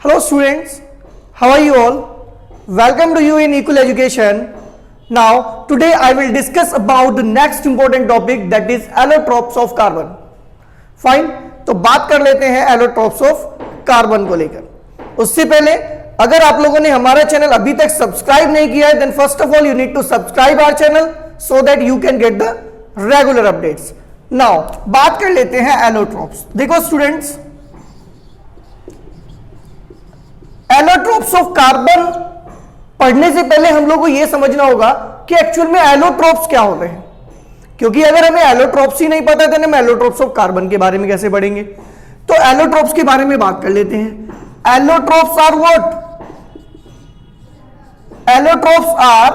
Hello students, how are you all? Welcome to you in Equal Education. Now today I will discuss about the next important topic, that is allotropes of carbon. Fine, तो बात कर लेते हैं allotropes of carbon को लेकर। उससे पहले अगर आप लोगों ने हमारा चैनल अभी तक सब्सक्राइब नहीं किया है, then first of all you need to subscribe our channel so that you can get the regular updates. Now बात कर लेते हैं allotropes. देखो स्टूडेंट्स, एलोट्रोप्स ऑफ कार्बन पढ़ने से पहले हम लोग को यह समझना होगा कि एक्चुअल में एलोट्रोप्स क्या होते हैं, क्योंकि अगर हमें एलोट्रोप्स ही नहीं पता तो हम एलोट्रोप्स ऑफ कार्बन के बारे में कैसे पढ़ेंगे। तो एलोट्रोप्स के बारे में बात कर लेते हैं। Allotropes are what? Allotropes are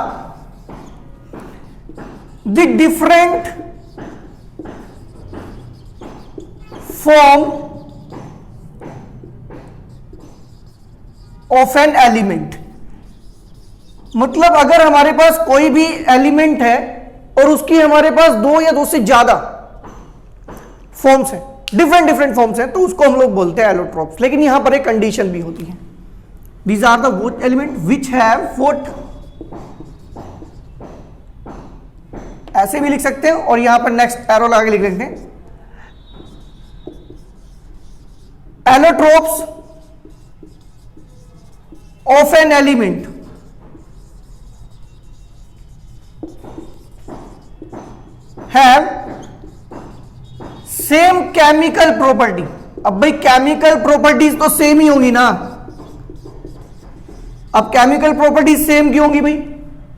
the different form of an element. मतलब अगर हमारे पास कोई भी एलिमेंट है और उसकी हमारे पास दो या दो से ज्यादा फॉर्म्स हैं, डिफरेंट फॉर्म्स हैं, तो उसको हम लोग बोलते हैं एलोट्रोप्स। लेकिन यहां पर एक कंडीशन भी होती है, दीज आर द वो एलिमेंट विच हैव व्हाट, ऐसे भी लिख सकते हैं और यहां पर नेक्स्ट एरो लगा के लिख सकते हैं, allotropes of an element have same chemical property। अब भाई केमिकल प्रॉपर्टीज तो सेम ही होंगी ना। अब केमिकल प्रॉपर्टीज सेम क्यों होंगी भाई?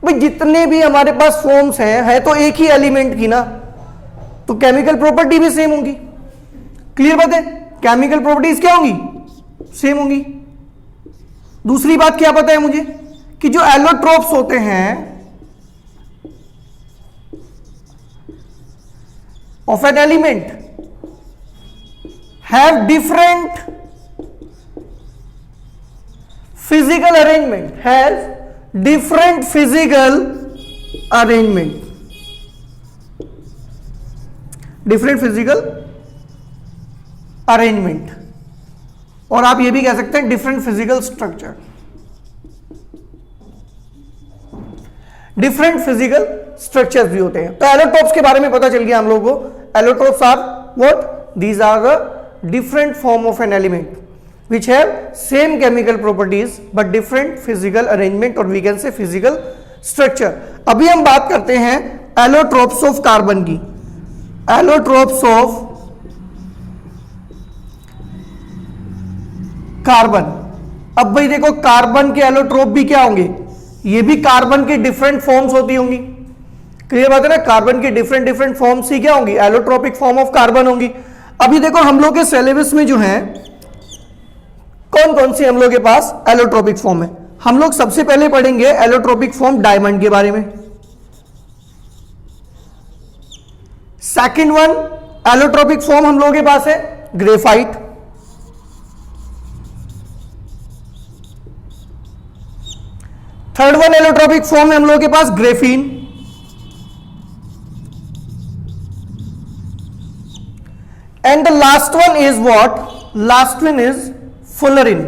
भाई जितने भी हमारे पास फॉर्म्स हैं, है तो एक ही एलिमेंट की ना, तो केमिकल प्रॉपर्टी भी सेम होंगी। क्लियर बात है? केमिकल प्रॉपर्टीज क्या होंगी? सेम होंगी। दूसरी बात क्या पता है मुझे कि जो एलोट्रोप्स होते हैं of an element have different physical arrangement, have different physical arrangement, different physical arrangement, और आप ये भी कह सकते हैं different physical structure, different physical structures भी होते हैं। तो एलोट्रोप्स के बारे में पता चल गया हम लोगों को। Allotropes are what? These are the different form of an element which have same chemical properties but different physical arrangement, और we can say physical structure. अभी हम बात करते हैं एलोट्रोप्स ऑफ कार्बन की। Allotropes of carbon. अब भाई देखो, कार्बन के एलोट्रोप भी क्या होंगे? ये भी कार्बन की डिफरेंट फॉर्म्स होती होंगी। क्लियर बात है ना? कार्बन की डिफरेंट फॉर्म्स ही क्या होंगी? एलोट्रोपिक फॉर्म ऑफ कार्बन होंगी। अभी देखो हम लोग के सिलेबस में जो है कौन कौन सी हम लोग के पास एलोट्रोपिक फॉर्म है। हम लोग सबसे पहले पढ़ेंगे एलोट्रोपिक फॉर्म डायमंड के बारे में। सेकंड वन एलोट्रोपिक फॉर्म हम लोगों के पास है graphite. Third one allotropic form है हम लोगों के पास graphene. And the last one is what? Last one is fullerene.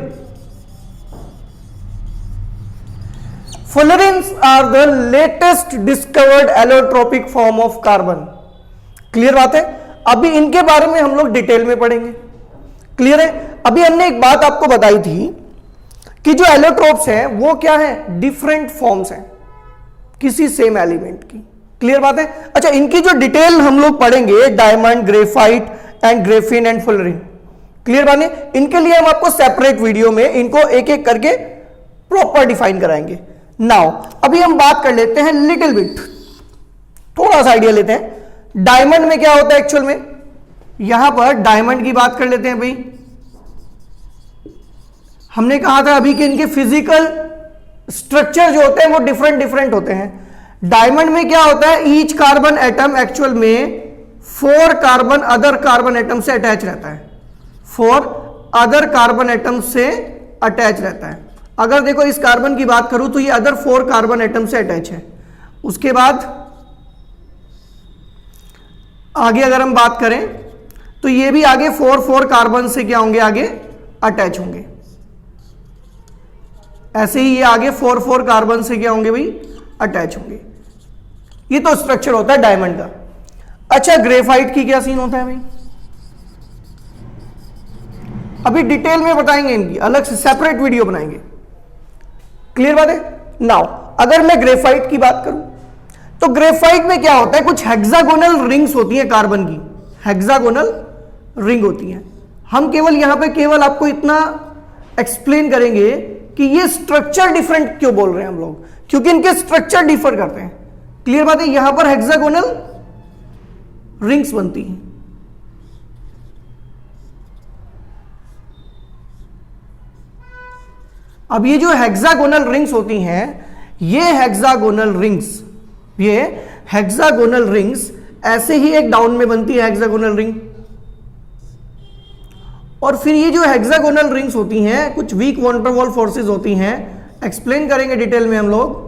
Fullerenes are the latest discovered allotropic form of carbon. Clear बात है? अभी इनके बारे में हम लोग डिटेल में पढ़ेंगे। क्लियर है? अभी हमने एक बात आपको बताई थी कि जो एलोट्रोप्स हैं वो क्या है? डिफरेंट फॉर्म्स हैं किसी सेम एलिमेंट की। क्लियर बात है? अच्छा, इनकी जो डिटेल हम लोग पढ़ेंगे, diamond, graphite and graphene and fullerene. Clear बात है? इनके लिए हम आपको सेपरेट वीडियो में इनको एक एक करके प्रॉपर डिफाइन कराएंगे। नाउ अभी हम बात कर लेते हैं लिटिल बिट, थोड़ा सा आइडिया लेते हैं डायमंड में क्या होता है एक्चुअल में। यहां पर डायमंड की बात कर लेते हैं भाई। हमने कहा था अभी कि इनके फिजिकल स्ट्रक्चर जो होते हैं वो डिफरेंट होते हैं। डायमंड में क्या होता है? ईच कार्बन एटम एक्चुअल में 4 कार्बन अदर कार्बन एटम से अटैच रहता है। 4 अदर कार्बन एटम से अटैच रहता है। अगर देखो इस कार्बन की बात करूं तो ये अदर 4 कार्बन एटम से अटैच है। उसके बाद आगे अगर हम बात करें तो ये भी आगे 4 कार्बन से क्या होंगे? आगे अटैच होंगे। ऐसे ही ये आगे 4 कार्बन से क्या होंगे भाई, अटैच होंगे। ये तो स्ट्रक्चर होता है डायमंड का। अच्छा, ग्रेफाइट की क्या सीन होता है भाई, अभी डिटेल में बताएंगे, इनकी अलग से सेपरेट वीडियो बनाएंगे। क्लियर बात है। नाउ अगर मैं ग्रेफाइट की बात करूं तो ग्रेफाइट में क्या होता है, कुछ हेक्सागोनल रिंग्स होती है कार्बन की, हेक्सागोनल रिंग होती है। हम केवल यहां पे केवल आपको इतना एक्सप्लेन करेंगे कि ये स्ट्रक्चर डिफरेंट क्यों बोल रहे हैं हम लोग, क्योंकि इनके स्ट्रक्चर डिफर करते हैं। क्लियर बात है। यहां पर हेक्सागोनल रिंग्स बनती हैं। अब ये जो हेक्सागोनल रिंग्स होती हैं, ये हेक्सागोनल रिंग्स ऐसे ही एक डाउन में बनती है हेक्सागोनल रिंग, और फिर ये जो हेक्सागोनल रिंग्स होती हैं कुछ weak van der Waals forces होती हैं, एक्सप्लेन करेंगे डिटेल में हम लोग।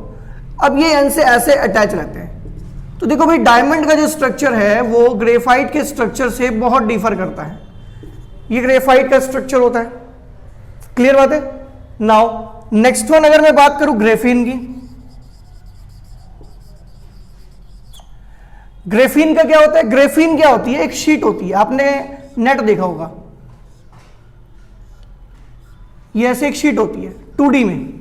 अब ये इनसे ऐसे अटैच रहते हैं। तो देखो भाई, डायमंड का जो स्ट्रक्चर है वो ग्रेफाइट के स्ट्रक्चर से बहुत डिफर करता है। ये ग्रेफाइट का स्ट्रक्चर होता है। क्लियर बात है। नाउ नेक्स्ट वन अगर मैं बात करूं ग्रेफीन की, ग्रेफीन का क्या होता है, ग्रेफीन क्या होती है, एक शीट होती है, आपने नेट देखा होगा, ये ऐसे एक शीट होती है 2D में।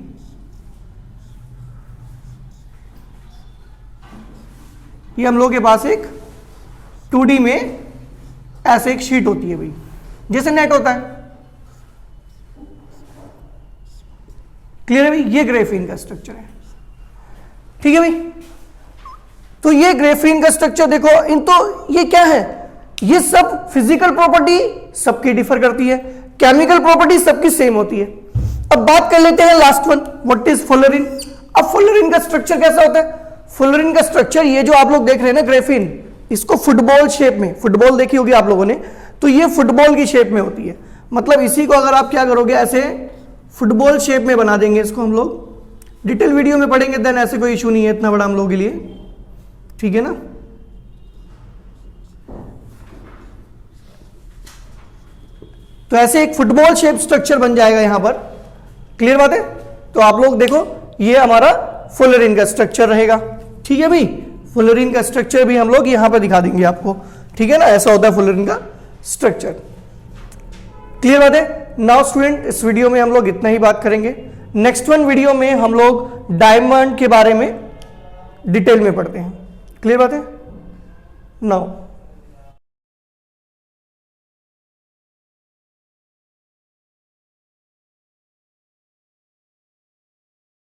ये हम लोग के पास एक 2D में ऐसे एक शीट होती है भाई, जैसे नेट होता है। क्लियर है भाई, ये ग्रेफीन का स्ट्रक्चर है। ठीक है भाई, तो ये ग्रेफीन का स्ट्रक्चर देखो, इन तो ये क्या है, ये सब फिजिकल प्रॉपर्टी सबकी डिफर करती है, केमिकल प्रॉपर्टी सबकी सेम होती है। अब बात कर लेते हैं last one, what is fullerene. अब फुलरिन का स्ट्रक्चर कैसा होता है, फुलरिन का स्ट्रक्चर ये जो आप लोग देख रहे हैं ना ग्रेफीन, इसको फुटबॉल शेप में, फुटबॉल देखी होगी आप लोगों ने, तो ये फुटबॉल की शेप में होती है। मतलब इसी को अगर आप क्या करोगे, ऐसे फुटबॉल शेप में बना देंगे इसको, हम लोग डिटेल वीडियो में पढ़ेंगे, देन ऐसे कोई इशू नहीं है इतना बड़ा हम लोगों के लिए। ठीक है ना। तो ऐसे एक फुटबॉल शेप स्ट्रक्चर बन जाएगा यहां पर। क्लियर बात है। तो आप लोग देखो, ये हमारा फुलरिन का स्ट्रक्चर रहेगा। ठीक है भाई, फुलरिन का स्ट्रक्चर भी हम लोग यहां पर दिखा देंगे आपको। ठीक है ना, ऐसा होता है फुलरिन का स्ट्रक्चर। क्लियर बात है। नाउ स्टूडेंट, इस वीडियो में हम लोग इतना ही बात करेंगे। नेक्स्ट वन वीडियो में हम लोग डायमंड के बारे में डिटेल में पढ़ते हैं। क्लियर बात है। नाउ